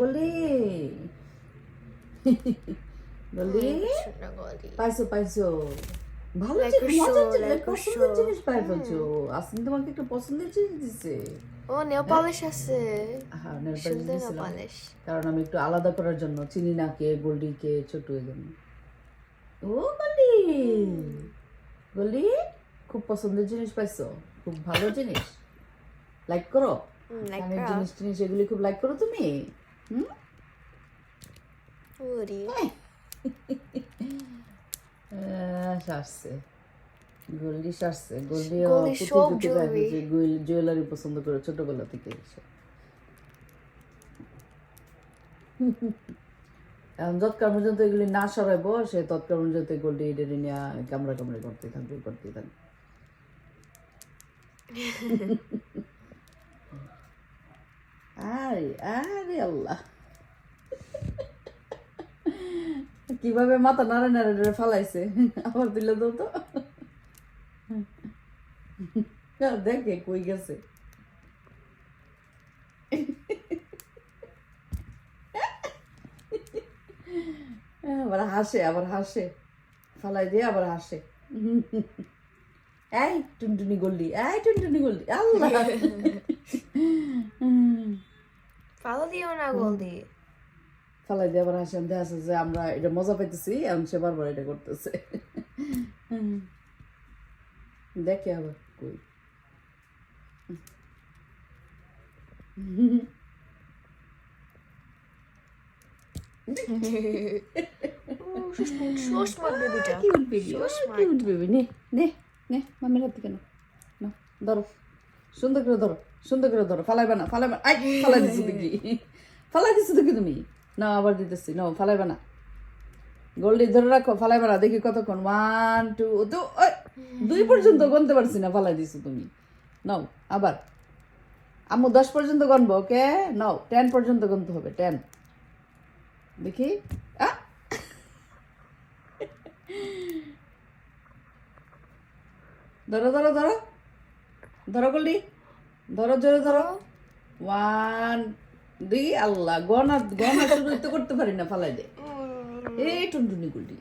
গলি গলি পাইছো পাইছো ভালো পছন্দের জিনিস পাই ফেলছো। আসলে তোমাকে একটু পছন্দের জিনিস দিছে। ও নেল পলিশ আছে। হ্যাঁ নেল পলিশ সুন্দর nail দিছিলাম polish। কারণ আমি একটু আলাদা করার জন্য চিনি না কে গোল্ডি কে ছোট এই জন্য। ও গলি গলি খুব পছন্দের জিনিস পাইছো, খুব ভালো জিনিস লাইক করো। like কানের girl। জিনিস টিনিস এগুলি খুব লাইক করো তুমি। হুম Woody। সারছে গোল্ডি সারছে গোল্ডি Goldie সব jewelry। জুয়েলারি পছন্দ করে ছোটবেলা থেকে এসে। এখন যৎকার পর্যন্ত এগুলি না সরাইবো সে তৎকার পর্যন্ত গোল্ডি এডেরে নিয়ে কামড়া কামড়ি করতে থাকবে আরে আরে আল্লাহ কিভাবে মাথা নাড়ে নাড়ে নাড়ে ফালাইছে আবার দিলে তো তো দেখে কই গেছে আবার হাসে ফালাই দিয়ে আবার হাসে। এই টুনটুনি গল্লি আল্লাহ ফালো দিও না গোল্ডি। ফালাই দিয়ে আবার হাসে দেখা আছে যে আমরা এটা মজা পাইতেছি এখন সে বারবার এটা করতেছে। দেখে আবার কই So smart babyটা। Cute baby So smart। Cute baby নে নে নে মামির হাতে কেন না ধরো সুন্দর করে ধরো ফালাইবা না আই ফালাই দিছো দেখি তুমি না আবার দিতেছি নাও ফালাইবা না গোল্ডি ধরে রাখো ফালাইবা না দেখি কতক্ষণ 1 2 2 পর্যন্ত গুনতে পারছি না ফালাই দিছো তুমি নাও আবার আম্মু 10 পর্যন্ত গুনবো ওকে নাও 10 পর্যন্ত গুনতে হবে 10 দেখি ধরো গোল্ডি জোরে ধরো 1 2 আল্লাহ গনা শুরু তো করতে পারি না ফালাই দে এই টুনটুনি গোল্ডি